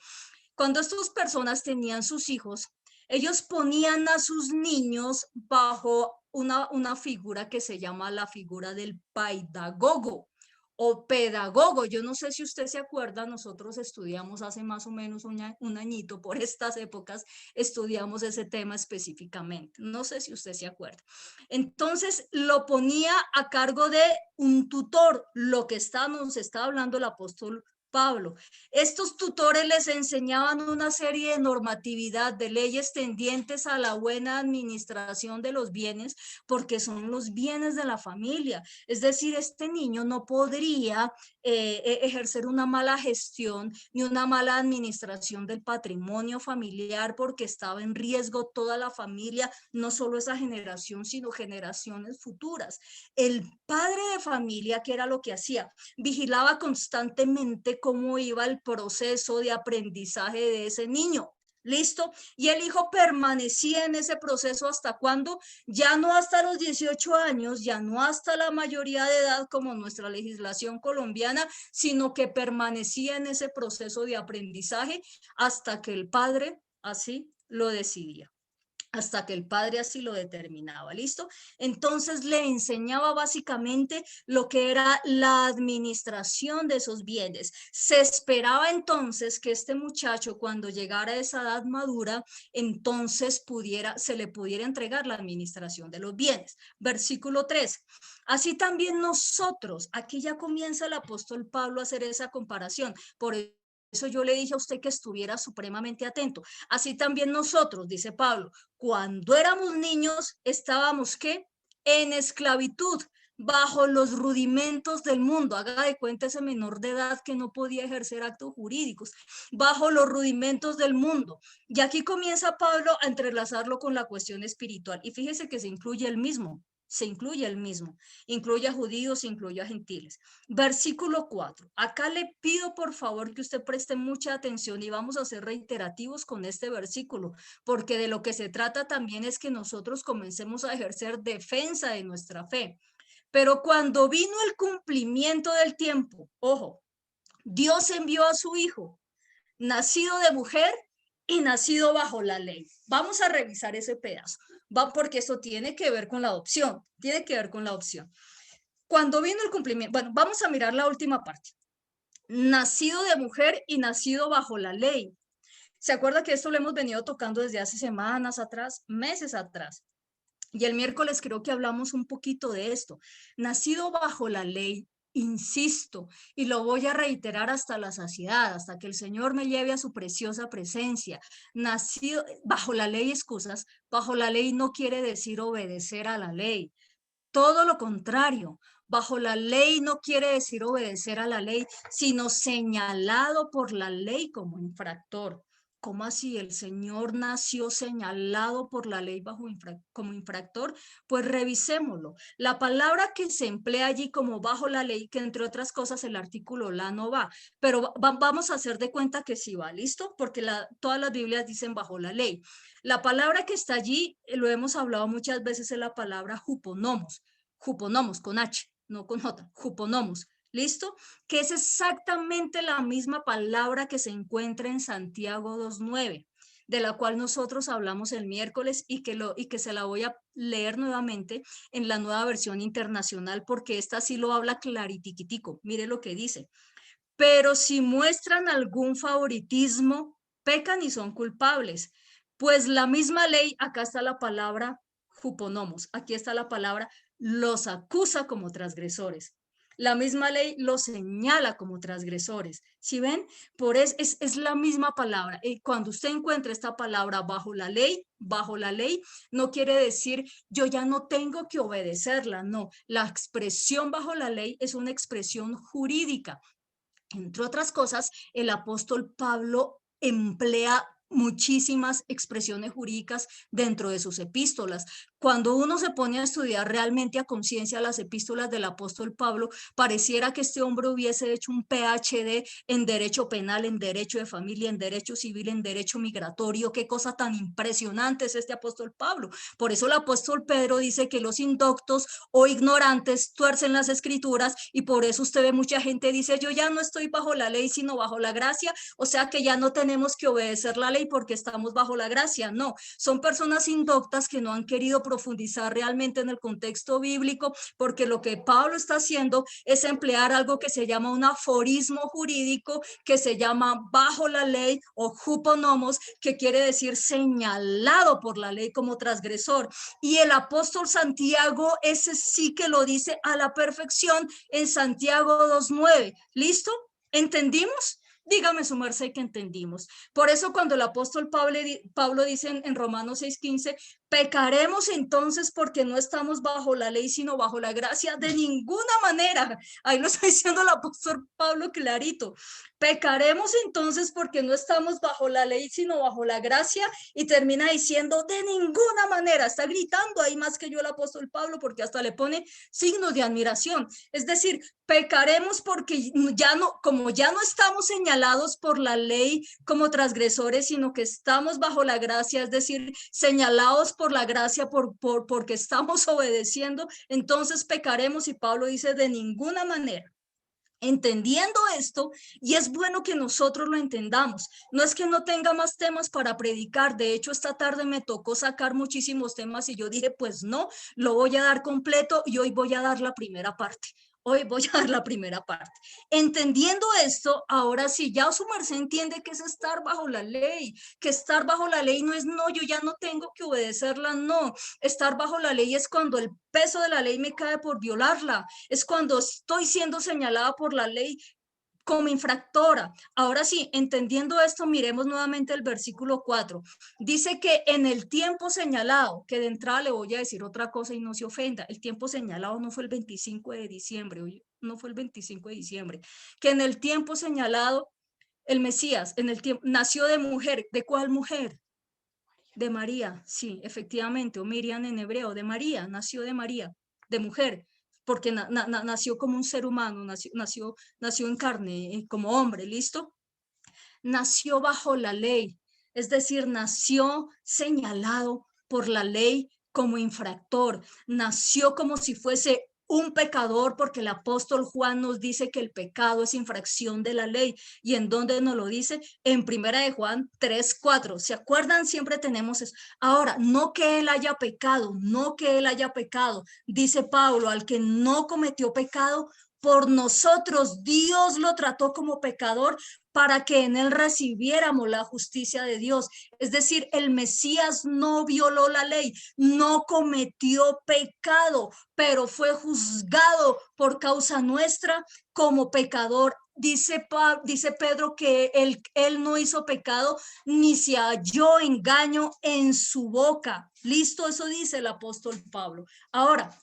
Cuando estas personas tenían sus hijos, ellos ponían a sus niños bajo una figura que se llama la figura del pedagogo o pedagogo. Yo no sé si usted se acuerda, nosotros estudiamos hace más o menos un añito, por estas épocas, estudiamos ese tema específicamente. No sé si usted se acuerda. Entonces lo ponía a cargo de un tutor, lo que nos está hablando el apóstol Pablo. Estos tutores les enseñaban una serie de normatividad, de leyes tendientes a la buena administración de los bienes, porque son los bienes de la familia. Es decir, este niño no podría ejercer una mala gestión ni una mala administración del patrimonio familiar, porque estaba en riesgo toda la familia, no solo esa generación, sino generaciones futuras. El padre de familia, ¿qué era lo que hacía? Vigilaba constantemente cómo iba el proceso de aprendizaje de ese niño. ¿Listo? Y el hijo permanecía en ese proceso hasta cuando, ya no hasta los 18 años, ya no hasta la mayoría de edad como nuestra legislación colombiana, sino que permanecía en ese proceso de aprendizaje hasta que el padre así lo decidía, hasta que el padre así lo determinaba, ¿listo? Entonces le enseñaba básicamente lo que era la administración de esos bienes. Se esperaba entonces que este muchacho, cuando llegara a esa edad madura, entonces se le pudiera entregar la administración de los bienes. Versículo 3. Así también nosotros, aquí ya comienza el apóstol Pablo a hacer esa comparación. Por eso yo le dije a usted que estuviera supremamente atento. Así también nosotros, dice Pablo, cuando éramos niños, estábamos ¿qué? En esclavitud, bajo los rudimentos del mundo. Haga de cuenta ese menor de edad que no podía ejercer actos jurídicos, bajo los rudimentos del mundo. Y aquí comienza Pablo a entrelazarlo con la cuestión espiritual. Y fíjese que se incluye el mismo. Se incluye el mismo, incluye a judíos, incluye a gentiles. Versículo 4. Acá le pido por favor que usted preste mucha atención y vamos a ser reiterativos con este versículo, porque de lo que se trata también es que nosotros comencemos a ejercer defensa de nuestra fe. Pero cuando vino el cumplimiento del tiempo, ojo, Dios envió a su hijo, nacido de mujer y nacido bajo la ley. Vamos a revisar ese pedazo, va porque eso tiene que ver con la adopción, tiene que ver con la adopción. Cuando vino el cumplimiento, bueno, vamos a mirar la última parte. Nacido de mujer y nacido bajo la ley. ¿Se acuerda que esto lo hemos venido tocando desde hace semanas atrás, meses atrás? Y el miércoles creo que hablamos un poquito de esto. Nacido bajo la ley, insisto, y lo voy a reiterar hasta la saciedad, hasta que el Señor me lleve a su preciosa presencia. Nacido bajo la ley, excusas, bajo la ley no quiere decir obedecer a la ley. Todo lo contrario, bajo la ley no quiere decir obedecer a la ley, sino señalado por la ley como infractor. ¿Cómo así? ¿El Señor nació señalado por la ley como infractor? Pues revisémoslo. La palabra que se emplea allí como bajo la ley, que entre otras cosas el artículo la no va, pero vamos a hacer de cuenta que sí va, ¿listo? Porque todas las Biblias dicen bajo la ley. La palabra que está allí, lo hemos hablado muchas veces, es la palabra juponomos, juponomos con H, no con J, juponomos. ¿Listo? Que es exactamente la misma palabra que se encuentra en Santiago 2:9, de la cual nosotros hablamos el miércoles y que se la voy a leer nuevamente en la nueva versión internacional, porque esta sí lo habla claritiquitico. Mire lo que dice. Pero si muestran algún favoritismo, pecan y son culpables. Pues la misma ley, acá está la palabra juponomos, aquí está la palabra, los acusa como transgresores. La misma ley los señala como transgresores. ¿Sí ven? Es la misma palabra. Y cuando usted encuentra esta palabra bajo la ley, no quiere decir yo ya no tengo que obedecerla. No, la expresión bajo la ley es una expresión jurídica. Entre otras cosas, el apóstol Pablo emplea muchísimas expresiones jurídicas dentro de sus epístolas. Cuando uno se pone a estudiar realmente a conciencia las epístolas del apóstol Pablo, pareciera que este hombre hubiese hecho un PhD en derecho penal, en derecho de familia, en derecho civil, en derecho migratorio. Qué cosa tan impresionante es este apóstol Pablo. Por eso el apóstol Pedro dice que los indoctos o ignorantes tuercen las escrituras, y por eso usted ve mucha gente dice yo ya no estoy bajo la ley sino bajo la gracia, o sea que ya no tenemos que obedecer la ley porque estamos bajo la gracia. No, son personas indoctas que no han querido profundizar realmente en el contexto bíblico, porque lo que Pablo está haciendo es emplear algo que se llama un aforismo jurídico, que se llama bajo la ley o juponomos, que quiere decir señalado por la ley como transgresor. Y el apóstol Santiago, ese sí que lo dice a la perfección en Santiago 2:9. ¿Listo? ¿Entendimos? Dígame su merced que entendimos. Por eso cuando el apóstol Pablo dice en Romanos 6:15, pecaremos entonces porque no estamos bajo la ley, sino bajo la gracia, de ninguna manera. Ahí lo está diciendo el apóstol Pablo clarito. Pecaremos entonces porque no estamos bajo la ley, sino bajo la gracia, y termina diciendo de ninguna manera. Está gritando ahí más que yo el apóstol Pablo, porque hasta le pone signos de admiración. Es decir, pecaremos porque ya no, como ya no estamos señalados por la ley como transgresores, sino que estamos bajo la gracia, es decir, señalados por la gracia porque estamos obedeciendo, entonces pecaremos. Y Pablo dice de ninguna manera. Entendiendo esto, y es bueno que nosotros lo entendamos, no es que no tenga más temas para predicar, de hecho esta tarde me tocó sacar muchísimos temas y yo dije, pues no, lo voy a dar completo y hoy voy a dar la primera parte. Hoy voy a dar la primera parte. Entendiendo esto, ahora sí, ya su merced entiende que es estar bajo la ley, que estar bajo la ley no es no, yo ya no tengo que obedecerla, no. Estar bajo la ley es cuando el peso de la ley me cae por violarla, es cuando estoy siendo señalada por la ley como infractora. Ahora sí, entendiendo esto, miremos nuevamente el versículo 4. Dice que en el tiempo señalado, que de entrada le voy a decir otra cosa y no se ofenda, el tiempo señalado no fue el 25 de diciembre, no fue el 25 de diciembre, que en el tiempo señalado, el Mesías, en el tiempo, nació de mujer. ¿De cuál mujer? De María, sí, efectivamente, o Miriam en hebreo, de María, nació de María, de mujer, porque nació como un ser humano, nació en carne, como hombre, ¿listo? Nació bajo la ley, es decir, nació señalado por la ley como infractor, nació como si fuese un pecador, porque el apóstol Juan nos dice que el pecado es infracción de la ley. ¿Y en dónde nos lo dice? En primera de Juan 3:4. ¿Se acuerdan? Siempre tenemos eso. Ahora, no que él haya pecado, no que él haya pecado, dice Pablo, al que no cometió pecado, por nosotros Dios lo trató como pecador para que en él recibiéramos la justicia de Dios. Es decir, el Mesías no violó la ley, no cometió pecado, pero fue juzgado por causa nuestra como pecador. Dice Pedro que él no hizo pecado, ni se halló engaño en su boca. Listo, eso dice el apóstol Pablo. Ahora,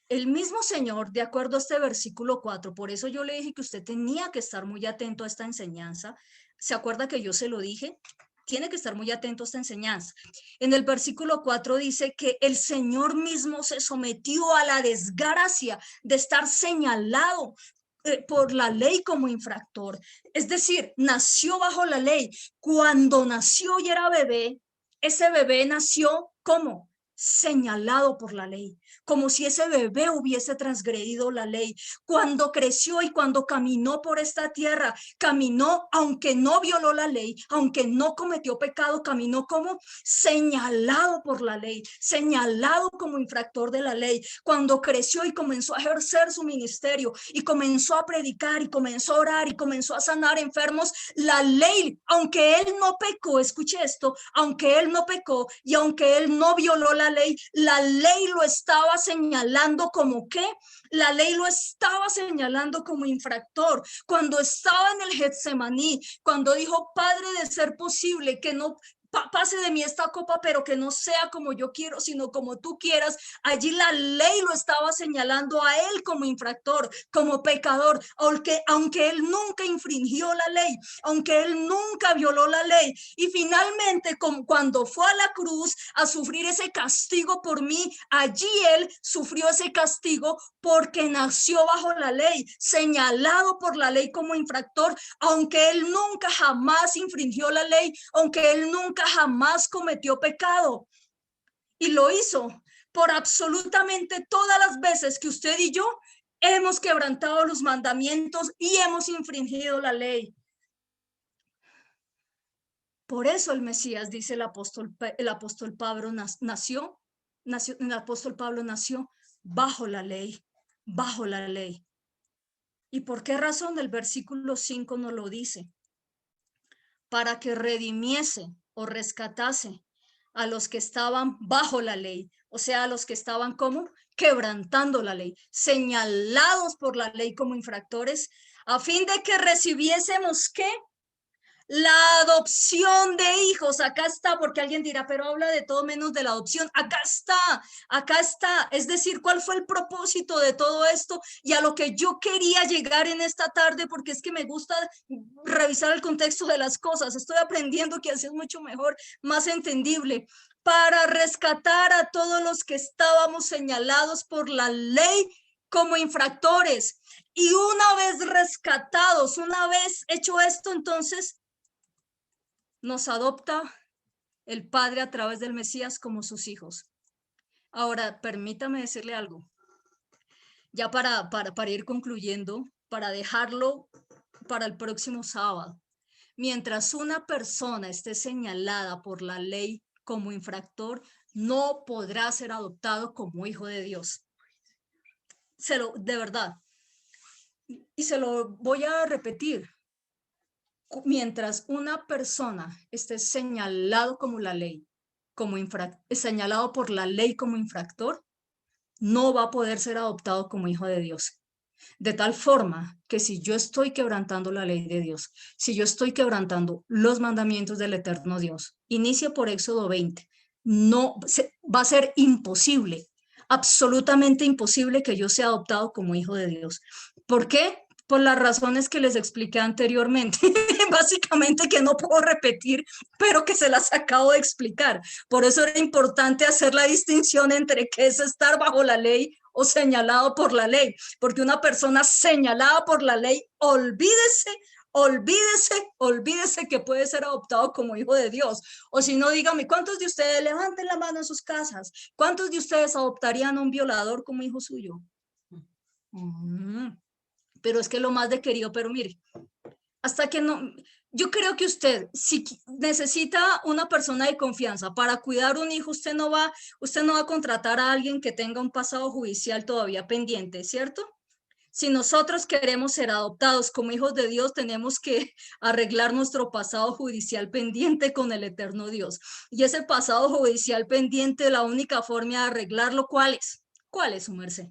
el mismo Señor, de acuerdo a este versículo 4, por eso yo le dije que usted tenía que estar muy atento a esta enseñanza. ¿Se acuerda que yo se lo dije? Tiene que estar muy atento a esta enseñanza. En el versículo 4 dice que el Señor mismo se sometió a la desgracia de estar señalado por la ley como infractor. Es decir, nació bajo la ley. Cuando nació y era bebé, ese bebé nació ¿cómo? Señalado por la ley, como si ese bebé hubiese transgredido la ley. Cuando creció y cuando caminó por esta tierra, caminó, aunque no violó la ley, aunque no cometió pecado, caminó como señalado por la ley, señalado como infractor de la ley. Cuando creció y comenzó a ejercer su ministerio y comenzó a predicar y comenzó a orar y comenzó a sanar enfermos, la ley, aunque él no pecó, escuche esto, aunque él no pecó y aunque él no violó la ley lo estaba señalando como ¿qué? La ley lo estaba señalando como infractor. Cuando estaba en el Getsemaní, cuando dijo, Padre, de ser posible que no pase de mí esta copa, pero que no sea como yo quiero, sino como tú quieras. Allí la ley lo estaba señalando a él como infractor, como pecador, aunque él nunca infringió la ley, aunque él nunca violó la ley. Y finalmente, cuando fue a la cruz a sufrir ese castigo por mí, allí él sufrió ese castigo porque nació bajo la ley, señalado por la ley como infractor, aunque él nunca jamás infringió la ley, aunque él nunca jamás cometió pecado. Y lo hizo por absolutamente todas las veces que usted y yo hemos quebrantado los mandamientos y hemos infringido la ley. Por eso el Mesías, dice el apóstol Pablo, el apóstol Pablo nació bajo la ley, bajo la ley. ¿Y por qué razón? El versículo 5 nos lo dice. Para que redimiese o rescatase a los que estaban bajo la ley, o sea, a los que estaban como quebrantando la ley, señalados por la ley como infractores, a fin de que recibiésemos, ¿qué? La adopción de hijos. Acá está, porque alguien dirá, pero habla de todo menos de la adopción. Acá está, acá está. Es decir, ¿cuál fue el propósito de todo esto? Y a lo que yo quería llegar en esta tarde, porque es que me gusta revisar el contexto de las cosas. Estoy aprendiendo que así es mucho mejor, más entendible. Para rescatar a todos los que estábamos señalados por la ley como infractores. Y una vez rescatados, una vez hecho esto, entonces nos adopta el Padre a través del Mesías como sus hijos. Ahora, permítame decirle algo, ya para ir concluyendo, para dejarlo para el próximo sábado. Mientras una persona esté señalada por la ley como infractor, no podrá ser adoptado como hijo de Dios. De verdad. Y se lo voy a repetir. Mientras una persona esté señalado como la ley, señalado por la ley como infractor, no va a poder ser adoptado como hijo de Dios. De tal forma que si yo estoy quebrantando la ley de Dios, si yo estoy quebrantando los mandamientos del eterno Dios, inicia por Éxodo 20, va a ser imposible, absolutamente imposible que yo sea adoptado como hijo de Dios. ¿Por qué? Por las razones que les expliqué anteriormente, básicamente que no puedo repetir, pero que se las acabo de explicar. Por eso era importante hacer la distinción entre qué es estar bajo la ley o señalado por la ley, porque una persona señalada por la ley, olvídese que puede ser adoptado como hijo de Dios. O si no, dígame, ¿cuántos de ustedes levanten la mano en sus casas? ¿Cuántos de ustedes adoptarían a un violador como hijo suyo? Pero es que lo más de querido, pero mire, hasta que no, yo creo que usted, si necesita una persona de confianza para cuidar un hijo, usted no va a contratar a alguien que tenga un pasado judicial todavía pendiente, ¿cierto? Si nosotros queremos ser adoptados como hijos de Dios, tenemos que arreglar nuestro pasado judicial pendiente con el eterno Dios. Y ese pasado judicial pendiente, la única forma de arreglarlo, ¿cuál es? ¿Cuál es, su merced?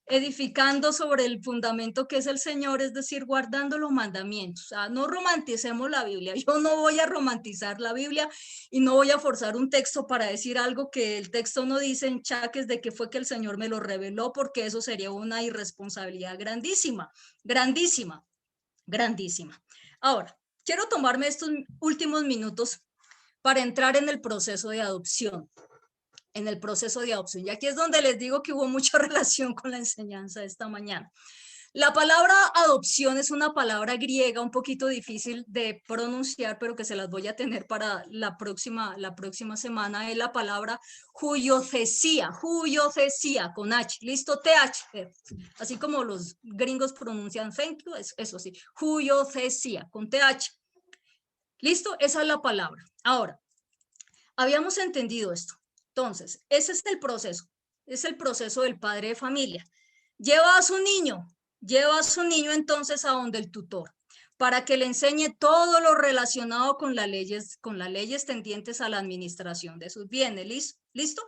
Edificando sobre el fundamento que es el Señor, es decir, guardando los mandamientos. O sea, no romanticemos la Biblia. Yo no voy a romantizar la Biblia y no voy a forzar un texto para decir algo que el texto no dice en chaques de que fue que el Señor me lo reveló, porque eso sería una irresponsabilidad grandísima, grandísima, grandísima. Ahora, quiero tomarme estos últimos minutos para entrar en el proceso de adopción. En el proceso de adopción. Y aquí es donde les digo que hubo mucha relación con la enseñanza de esta mañana. La palabra adopción es una palabra griega un poquito difícil de pronunciar, pero que se las voy a tener para la próxima semana. Es la palabra huiothesia con H, listo, TH, así como los gringos pronuncian thank you, eso sí, huiothesia con TH. Listo, esa es la palabra. Ahora, habíamos entendido esto. Entonces, ese es el proceso del padre de familia. Lleva a su niño entonces a donde el tutor, para que le enseñe todo lo relacionado con las leyes tendientes a la administración de sus bienes. ¿Listo?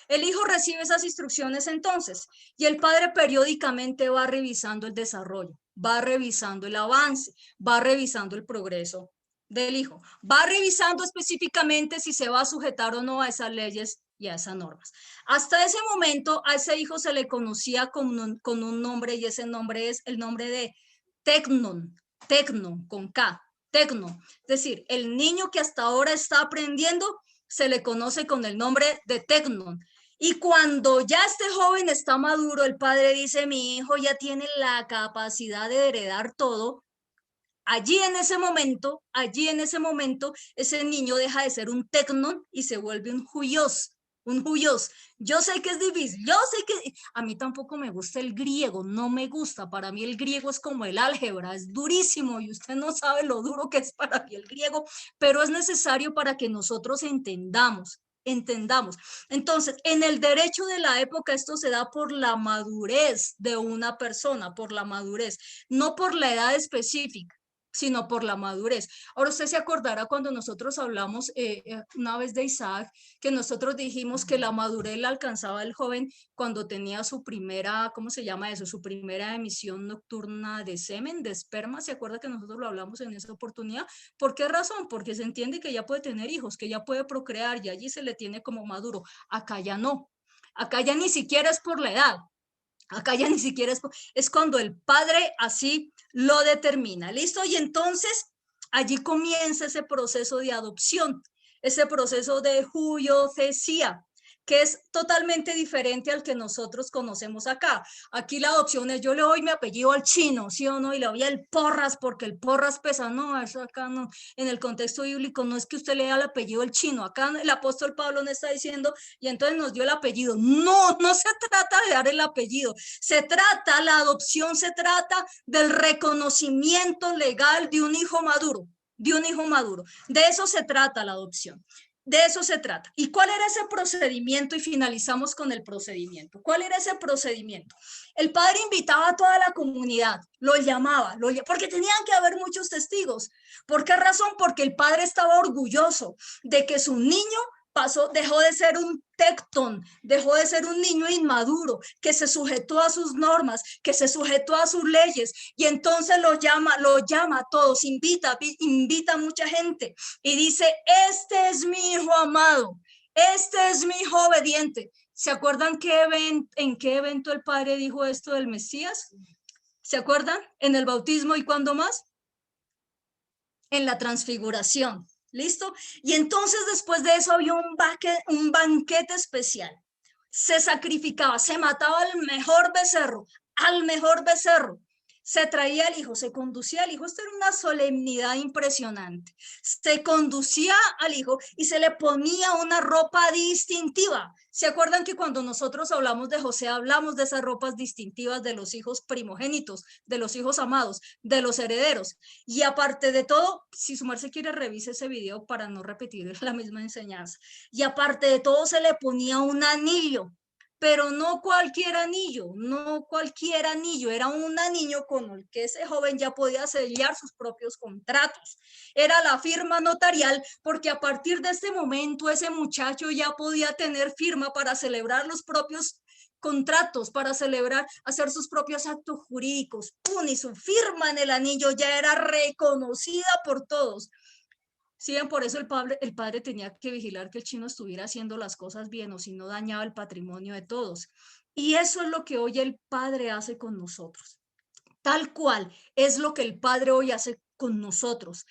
El hijo recibe esas instrucciones entonces, y el padre periódicamente va revisando el desarrollo, va revisando el avance, va revisando el progreso del hijo, va revisando específicamente si se va a sujetar o no a esas leyes y a esas normas. Hasta ese momento a ese hijo se le conocía con un nombre, y ese nombre es el nombre de Tecnon con K, Tecno. Es decir, el niño que hasta ahora está aprendiendo se le conoce con el nombre de Tecnon. Y cuando ya este joven está maduro, el padre dice, mi hijo ya tiene la capacidad de heredar todo. Allí en ese momento, ese niño deja de ser un tecnon y se vuelve un huyos. Yo sé que es difícil, yo sé que a mí tampoco me gusta el griego, no me gusta. Para mí el griego es como el álgebra, es durísimo y usted no sabe lo duro que es para mí el griego, pero es necesario para que nosotros entendamos. Entonces, en el derecho de la época esto se da por la madurez de una persona, por la madurez, no por la edad específica. sino por la madurez. Ahora usted se acordará cuando nosotros hablamos una vez de Isaac, que nosotros dijimos que la madurez la alcanzaba el joven cuando tenía su primera, ¿cómo se llama eso? Su primera emisión nocturna de semen, de esperma. ¿Se acuerda que nosotros lo hablamos en esa oportunidad? ¿Por qué razón? Porque se entiende que ya puede tener hijos, que ya puede procrear y allí se le tiene como maduro. Acá ya no. Acá ya ni siquiera es por la edad. Acá ya ni siquiera es cuando el padre así lo determina. ¿Listo? Y entonces allí comienza ese proceso de adopción, ese proceso de huiothesia, que es totalmente diferente al que nosotros conocemos acá. Aquí la adopción es yo le doy mi apellido al chino, ¿sí o no? Y le doy el Porras porque el Porras pesa. No, eso acá no. En el contexto bíblico no es que usted le dé el apellido al chino. Acá el apóstol Pablo no está diciendo y entonces nos dio el apellido. No, no se trata de dar el apellido. Se trata, la adopción se trata del reconocimiento legal de un hijo maduro, de un hijo maduro. De eso se trata la adopción. De eso se trata. ¿Y cuál era ese procedimiento? Y finalizamos con el procedimiento. ¿Cuál era ese procedimiento? El padre invitaba a toda la comunidad, lo llamaba, porque tenían que haber muchos testigos. ¿Por qué razón? Porque el padre estaba orgulloso de que su niño dejó de ser un tectón, dejó de ser un niño inmaduro, que se sujetó a sus normas, que se sujetó a sus leyes, y entonces lo llama a todos, invita a mucha gente, y dice, este es mi hijo amado, este es mi hijo obediente. ¿Se acuerdan en qué evento el padre dijo esto del Mesías? ¿Se acuerdan? En el bautismo, ¿y cuándo más? En la transfiguración. ¿Listo? Y entonces después de eso había un banquete especial. Se sacrificaba, se mataba al mejor becerro. Se traía al hijo, se conducía al hijo. Esto era una solemnidad impresionante. Se conducía al hijo y se le ponía una ropa distintiva. ¿Se acuerdan que cuando nosotros hablamos de José, hablamos de esas ropas distintivas de los hijos primogénitos, de los hijos amados, de los herederos? Y aparte de todo, si su merced quiere, revise ese video para no repetir la misma enseñanza. Y aparte de todo, se le ponía un anillo, pero no cualquier anillo, no cualquier anillo, era un anillo con el que ese joven ya podía sellar sus propios contratos. Era la firma notarial, porque a partir de este momento ese muchacho ya podía tener firma para celebrar los propios contratos, para celebrar, hacer sus propios actos jurídicos. Y su firma en el anillo ya era reconocida por todos. Sí, por eso el padre tenía que vigilar que el chino estuviera haciendo las cosas bien o si no dañaba el patrimonio de todos. Y eso es lo que hoy el padre hace con nosotros. Tal cual es lo que el padre hoy hace con nosotros.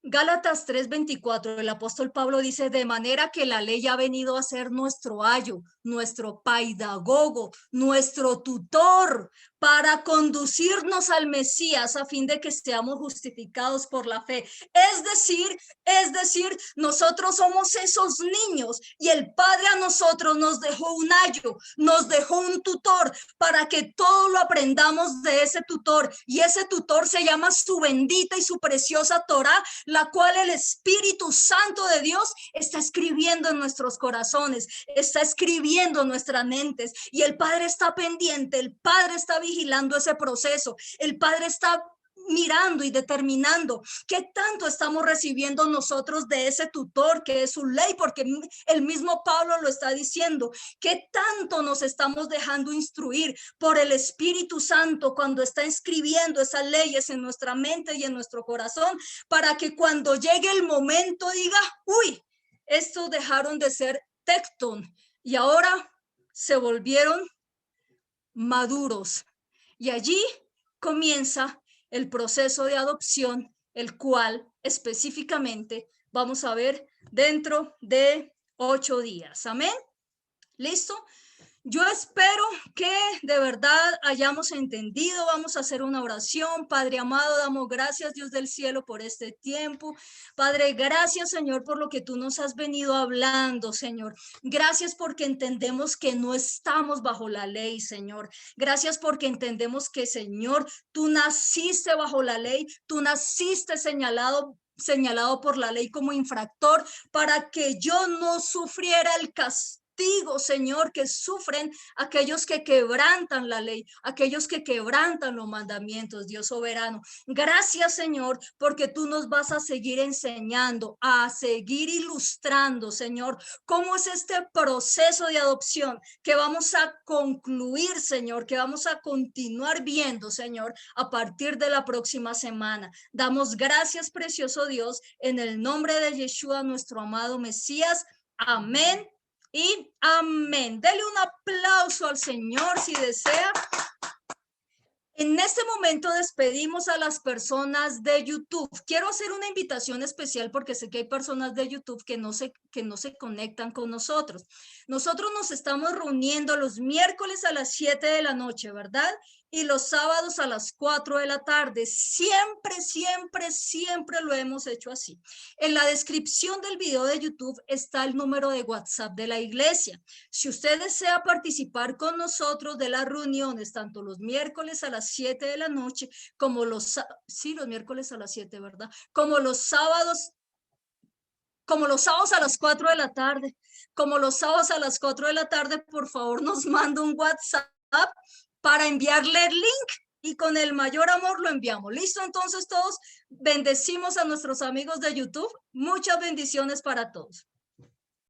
Gálatas 3:24, el apóstol Pablo dice, de manera que la ley ha venido a ser nuestro ayo, nuestro paidagogo, nuestro tutor, para conducirnos al Mesías a fin de que seamos justificados por la fe. Es decir, nosotros somos esos niños y el Padre a nosotros nos dejó un ayo, nos dejó un tutor para que todo lo aprendamos de ese tutor, y ese tutor se llama su bendita y su preciosa Torá, la cual el Espíritu Santo de Dios está escribiendo en nuestros corazones, está escribiendo en nuestras mentes, y el Padre está pendiente, el Padre está vigilando ese proceso, el Padre está mirando y determinando qué tanto estamos recibiendo nosotros de ese tutor que es su ley, porque el mismo Pablo lo está diciendo, qué tanto nos estamos dejando instruir por el Espíritu Santo cuando está escribiendo esas leyes en nuestra mente y en nuestro corazón, para que cuando llegue el momento diga, uy, estos dejaron de ser tectón y ahora se volvieron maduros. Y allí comienza el proceso de adopción, el cual específicamente vamos a ver dentro de 8 días. Amén. ¿Listo? Yo espero que de verdad hayamos entendido. Vamos a hacer una oración. Padre amado, damos gracias, Dios del cielo, por este tiempo. Padre, gracias, Señor, por lo que tú nos has venido hablando, Señor. Gracias porque entendemos que no estamos bajo la ley, Señor. Gracias porque entendemos que, Señor, tú naciste bajo la ley, tú naciste señalado por la ley como infractor para que yo no sufriera el castigo castigo, Señor, que sufren aquellos que quebrantan la ley, aquellos que quebrantan los mandamientos, Dios soberano. Gracias, Señor, porque tú nos vas a seguir enseñando, a seguir ilustrando, Señor, cómo es este proceso de adopción que vamos a concluir, Señor, que vamos a continuar viendo, Señor, a partir de la próxima semana. Damos gracias, precioso Dios, en el nombre de Yeshua, nuestro amado Mesías. Amén y amén. Dele un aplauso al Señor si desea. En este momento despedimos a las personas de YouTube. Quiero hacer una invitación especial porque sé que hay personas de YouTube que no se conectan con nosotros. Nosotros nos estamos reuniendo los miércoles a las 7 de la noche, ¿verdad? Y los sábados a las 4 de la tarde. Siempre, siempre, siempre lo hemos hecho así. En la descripción del video de YouTube está el número de WhatsApp de la iglesia. Si usted desea participar con nosotros de las reuniones, tanto los miércoles a las 7 de la noche, como los miércoles a las 7, ¿verdad? Como los sábados a las 4 de la tarde, por favor nos manda un WhatsApp para enviarle el link y con el mayor amor lo enviamos. ¿Listo? Entonces todos bendecimos a nuestros amigos de YouTube. Muchas bendiciones para todos.